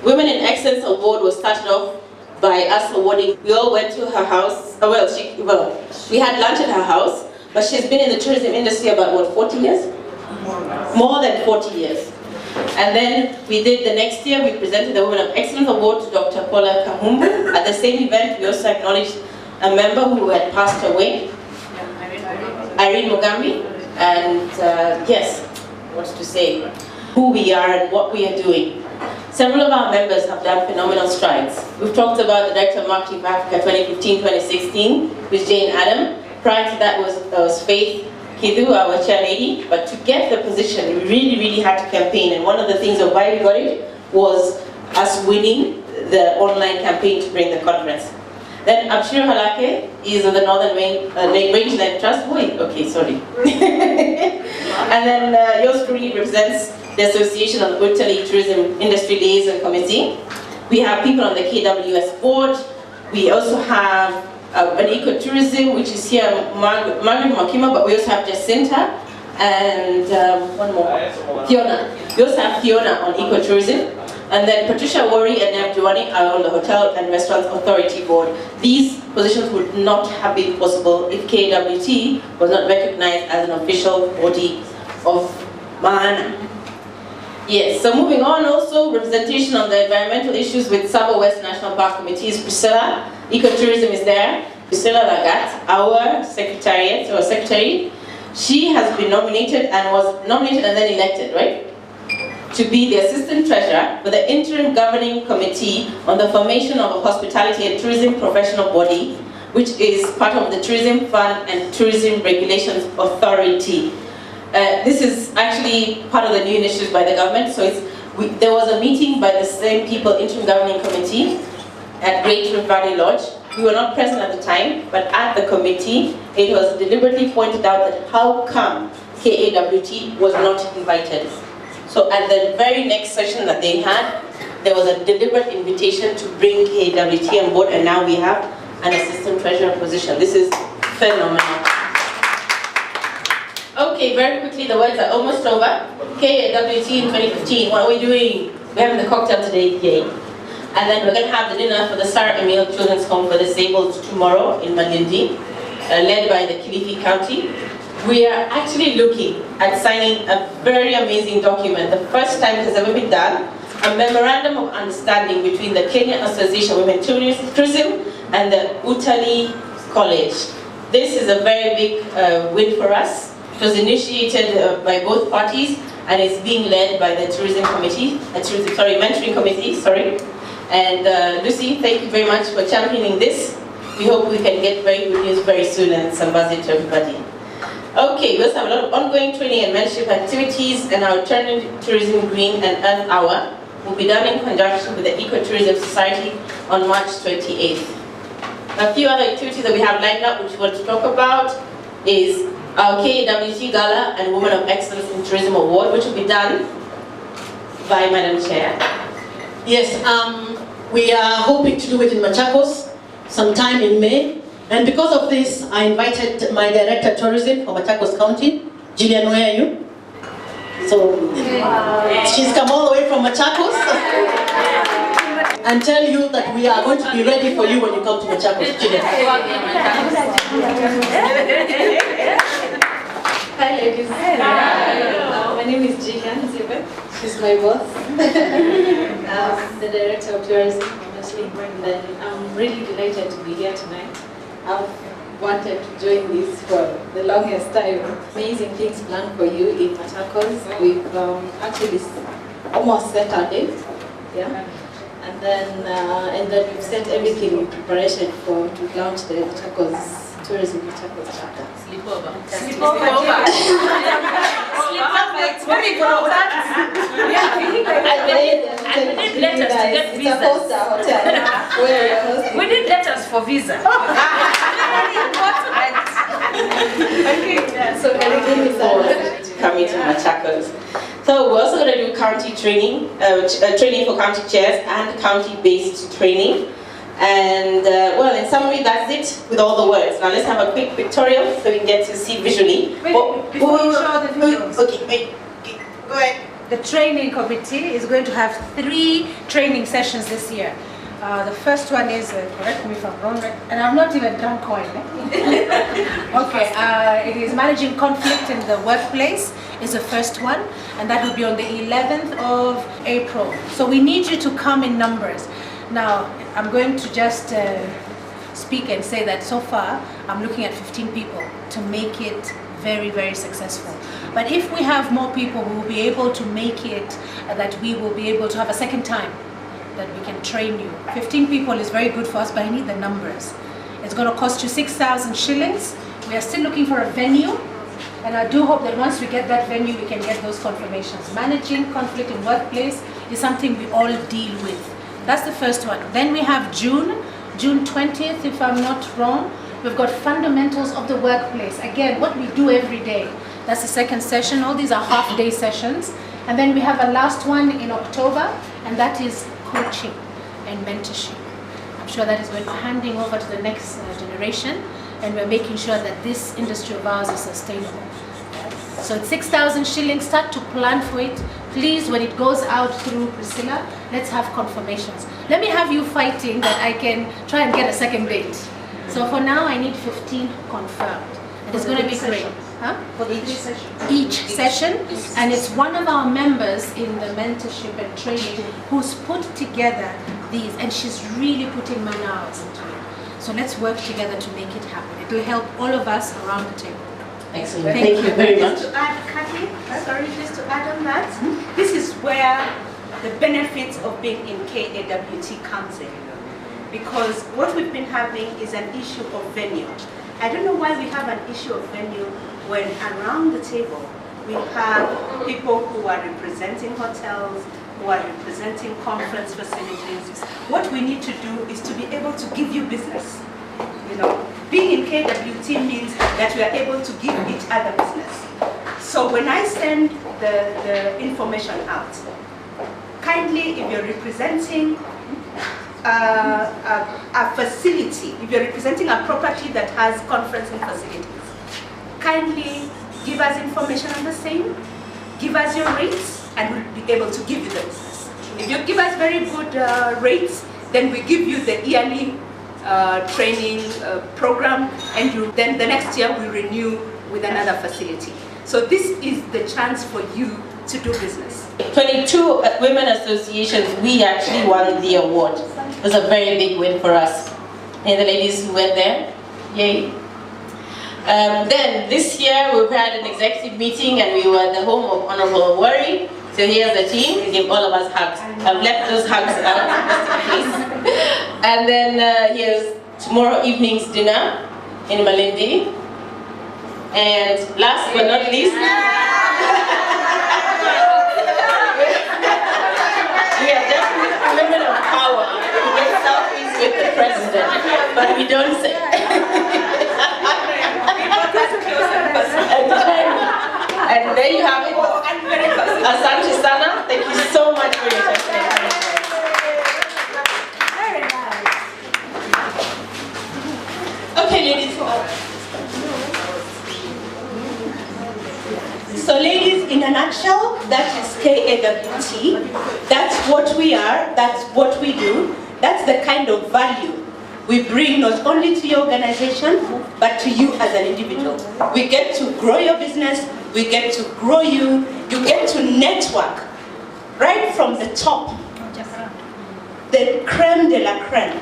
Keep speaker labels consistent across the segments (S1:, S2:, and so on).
S1: Women in Excellence Award was started off by us awarding. We all went to her house. We had lunch at her house, but she's been in the tourism industry about, what, 40 years? More than 40 years. And then we did the next year, we presented the Women of Excellence Award to Dr. Paula Kahumbu. At the same event, we also acknowledged a member who had passed away, Irene Mugambi. And yes, what to say, who we are and what we are doing. Several of our members have done phenomenal strides. We've talked about the Director of Marketing for Africa 2015-2016 with Jane Adam. Prior to that was Faith Kidu, our chairlady. But to get the position, we really had to campaign. And one of the things of why we got it was us winning the online campaign to bring the conference. Then Abshir Halake is of the Northern Rangeland Trust. Wait, okay, sorry. And then yours truly represents the Association of the Italy Tourism Industry Liaison Committee. We have people on the KWS board. We also have an ecotourism, which is here, Margaret Makima, but we also have Jacinta and one more, Fiona. We also have Fiona on ecotourism. And then Patricia Worry and Nev Giovanni are on the Hotel and Restaurants Authority Board. These positions would not have been possible if KWT was not recognized as an official body of Mahana. Yes, so moving on, also representation on the environmental issues with Savo West National Park Committees. Priscilla, ecotourism is there. Priscilla Lagat, our secretary. She has been nominated and was nominated and then elected, right? To be the Assistant Treasurer for the Interim Governing Committee on the formation of a Hospitality and Tourism Professional Body, which is part of the Tourism Fund and Tourism Regulations Authority. This is actually part of the new initiatives by the government. So there was a meeting by the same people, Interim Governing Committee, at Great Rift Valley Lodge. We were not present at the time, but at the committee, it was deliberately pointed out that how come KAWT was not invited. So at the very next session that they had, there was a deliberate invitation to bring KAWT on board, and now we have an assistant treasurer position. This is phenomenal. Okay, very quickly, the words are almost over. KAWT in 2015, what are we doing? We're having the cocktail today, yay. And then we're going to have the dinner for the Sarah Emil Children's Home for the Disabled tomorrow in Malindi, led by the Kilifi County. We are actually looking at signing a very amazing document, the first time it has ever been done, a memorandum of understanding between the Kenya Association of Women Tourism and the Utali College. This is a very big win for us. It was initiated by both parties and is being led by the Tourism Committee, Mentoring Committee, sorry. And Lucy, thank you very much for championing this. We hope we can get very good news very soon and some buzz to everybody. Okay, we also have a lot of ongoing training and mentorship activities, and our Turning Tourism Green and Earth Hour will be done in conjunction with the Ecotourism Society on March 28th. A few other activities that we have lined up which we want to talk about is our KAWT Gala and Women of Excellence in Tourism Award, which will be done by Madam Chair.
S2: Yes, we are hoping to do it in Machakos sometime in May. And because of this, I invited my Director of Tourism for Machakos County, Gillian, where are you? So, she's come all the way from Machakos. And tell you that we are going to be ready for you when you come to Machakos, Gillian.
S3: Hi ladies. Hello. My name is Gillian Zibe. She's my boss. I'm the Director of Tourism, honestly. And I'm really delighted to be here tonight. I've wanted to join this for the longest time. Amazing things planned for you in Machakos. We've actually almost set our date. Yeah. And then we've set everything in preparation to launch the Machakos Tourism Machakos chapter.
S4: Sleepover.
S3: Sleepover.
S4: Very good. And we need letters to get visas. We need letters for visa.
S3: So can you give me some?
S1: Coming to Machakos. So we're also going to do county training, training for county chairs and county-based training. And well, in summary, that's it with all the words. Now let's have a quick pictorial so we can get to see visually.
S5: Wait, before you show the videos.
S1: Okay, wait. Go ahead.
S5: the training committee is going to have 3 training sessions this year. The first one is, correct me if I'm wrong, and I'm not even drunk wine. Okay, it is managing conflict in the workplace is the first one, and that will be on the 11th of April. So we need you to come in numbers. Now, I'm going to just speak and say that so far, I'm looking at 15 people to make it very, very successful. But if we have more people, we will be able to make it that we will be able to have a second time that we can train you. 15 people is very good for us, but I need the numbers. It's going to cost you 6,000 shillings. We are still looking for a venue, and I do hope that once we get that venue, we can get those confirmations. Managing conflict in workplace is something we all deal with. That's the first one. Then we have June 20th, if I'm not wrong. We've got fundamentals of the workplace. Again, what we do every day. That's the second session. All these are half-day sessions. And then we have a last one in October, and that is coaching and mentorship. I'm sure that is going to be handing over to the next generation, and we're making sure that this industry of ours is sustainable. So it's 6,000 shillings. Start to plan for it. Please, when it goes out through Priscilla, let's have confirmations. Let me have you fighting that I can try and get a second date. So for now, I need 15 confirmed. And it's going to be great. Huh? For the 3 sessions. Each session, and it's one of our members in the mentorship and training who's put together these, and she's really putting man hours into it. So let's work together to make it happen. It will help all of us around the table.
S1: Excellent. Thank you very much.
S6: Just to add, Kathy, sorry, just to add on that, this is where the benefits of being in KAWT comes in. Because what we've been having is an issue of venue. I don't know why we have an issue of venue when around the table we have people who are representing hotels, who are representing conference facilities. What we need to do is to be able to give you business. You know, being in KAWT means that we are able to give each other business. So when I send the information out, kindly, if you're representing a facility, if you're representing a property that has conferencing facilities, kindly give us information on the same, give us your rates, and we'll be able to give you the business. If you give us very good rates, then we give you the yearly training program, and then the next year we renew with another facility. So this is the chance for you to do business.
S1: 22 women associations, we actually won the award. It was a very big win for us. And the ladies who went there, yay. Then this year we had an executive meeting and we were at the home of Honorable Awari. So here's the team, he gave all of us hugs. I've left those hugs out just in case. And then here's tomorrow evening's dinner in Malindi. And last but not least, we are definitely women of power. We get selfies with the president, but we don't say. And there you have it. Asante Sana, thank you so much for your testimony.
S6: Very nice.
S1: Okay, ladies.
S6: So ladies, in a nutshell, that is KAWT. That's what we are, that's what we do. That's the kind of value we bring not only to your organization, but to you as an individual. We get to grow your business, we get to grow you, you get to network right from the top, the creme de la creme,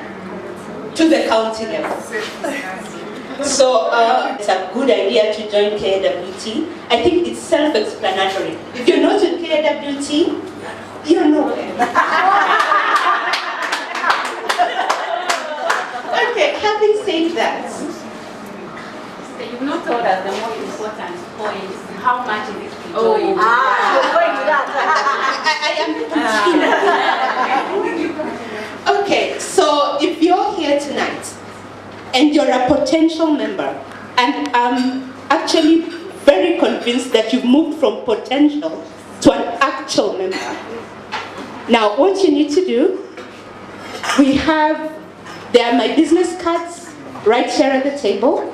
S6: to the county level. So it's a good idea to join KAWT. I think it's self-explanatory. If you're not in KAWT, you're nowhere. Okay, having said that.
S3: So you've not told us the most important point, how much is it to join?
S6: You're going to that. I am Okay, so if you're here tonight, and you're a potential member, and I'm actually very convinced that you've moved from potential to an actual member. Now, what you need to do, there are my business cards right here at the table,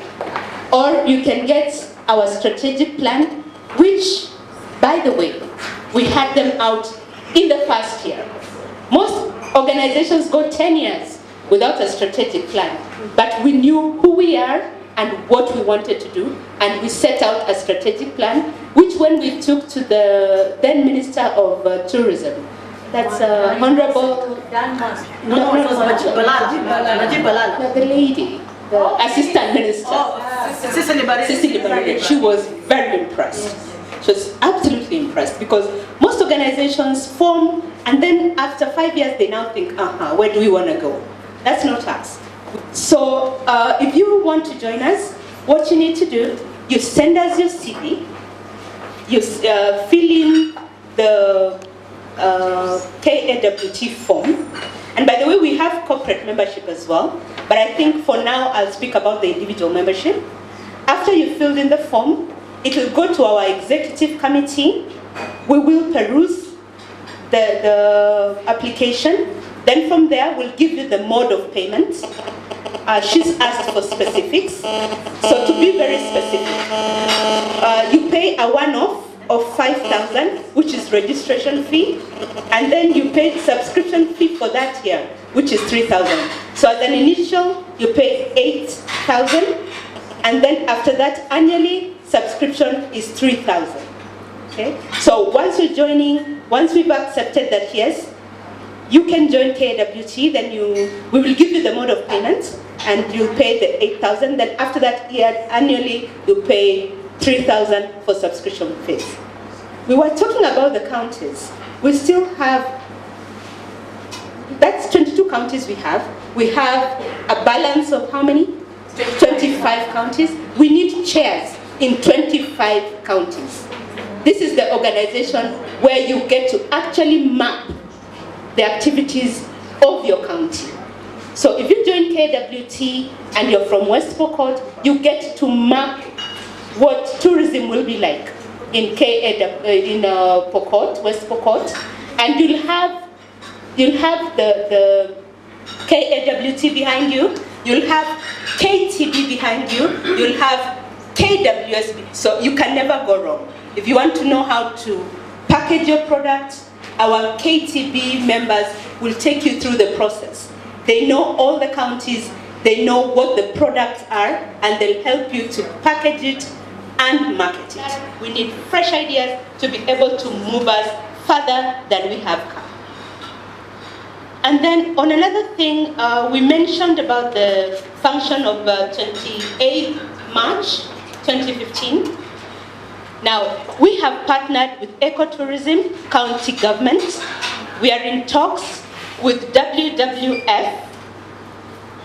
S6: or you can get our strategic plan, which, by the way,
S1: we had them out in the first year. Most organizations go 10 years without a strategic plan, but we knew who we are and what we wanted to do, and we set out a strategic plan, which when we took to the then Minister of Tourism, that's Honorable... No, the lady, the Assistant Minister. Cecily Barrett. She was very impressed. She was absolutely impressed, because most organizations form, and then after 5 years they now think, where do we want to go? That's not us. So if you want to join us, what you need to do, you send us your CV, you fill in the KAWT form, and by the way, we have corporate membership as well, but I think for now I'll speak about the individual membership. After you filled in the form, it will go to our executive committee. We will peruse the application. Then from there, we'll give you the mode of payment. She's asked for specifics. So to be very specific, you pay a one-off of 5,000, which is registration fee, and then you pay subscription fee for that year, which is 3,000. So as an initial, you pay 8,000, and then after that, annually, subscription is 3,000. Okay? So once you're joining, once we've accepted that yes, you can join KAWT, then we will give you the mode of payment, and you'll pay the 8,000. Then after that year, annually, you pay 3,000 for subscription fees. We were talking about the counties. We still have, that's 22 counties we have. We have a balance of how many? 25 counties. We need chairs in 25 counties. This is the organization where you get to actually map the activities of your county. So if you join KAWT and you're from West Pokot, you get to map what tourism will be like in Pokot, West Pokot, and you'll have the KAWT behind you, you'll have KTB behind you, you'll have KWSB, so you can never go wrong. If you want to know how to package your product, our KTB members will take you through the process. They know all the counties, they know what the products are, and they'll help you to package it and market it. We need fresh ideas to be able to move us further than we have come. And then on another thing, we mentioned about the function of 28 March 2015. Now, we have partnered with Ecotourism County Government. We are in talks with WWF,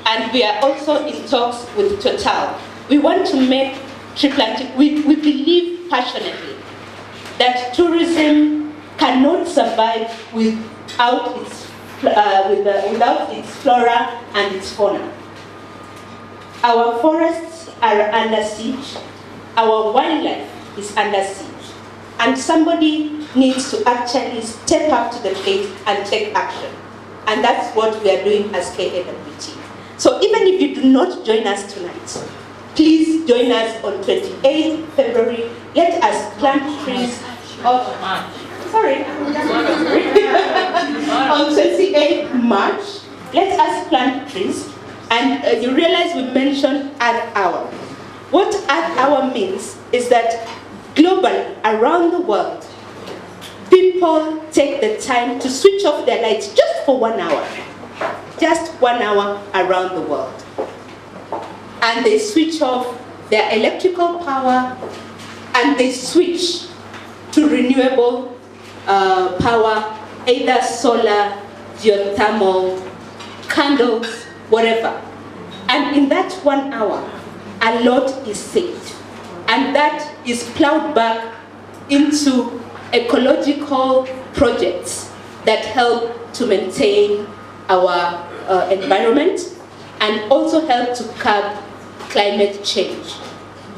S1: and we are also in talks with Total. We want to make triplanting. We believe passionately that tourism cannot survive without its flora and its fauna. Our forests are under siege. Our wildlife is under siege, and somebody needs to actually step up to the plate and take action, and that's what we are doing as KAWT. So even if you do not join us tonight, please join us on 28th February. Let us plant trees on 28th March. Let us plant trees, and you realize we mentioned Earth Hour. What Earth Hour means is that globally, around the world, people take the time to switch off their lights just for 1 hour. Just 1 hour around the world. And they switch off their electrical power, and they switch to renewable power, either solar, geothermal, candles, whatever. And in that 1 hour, a lot is saved. And that is plowed back into ecological projects that help to maintain our environment and also help to curb climate change.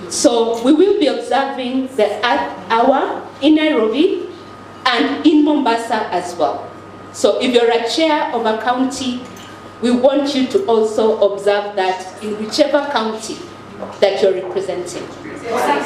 S1: So we will be observing the Earth Hour in Nairobi and in Mombasa as well. So if you're a chair of a county, we want you to also observe that in whichever county that you're representing.
S5: Yes.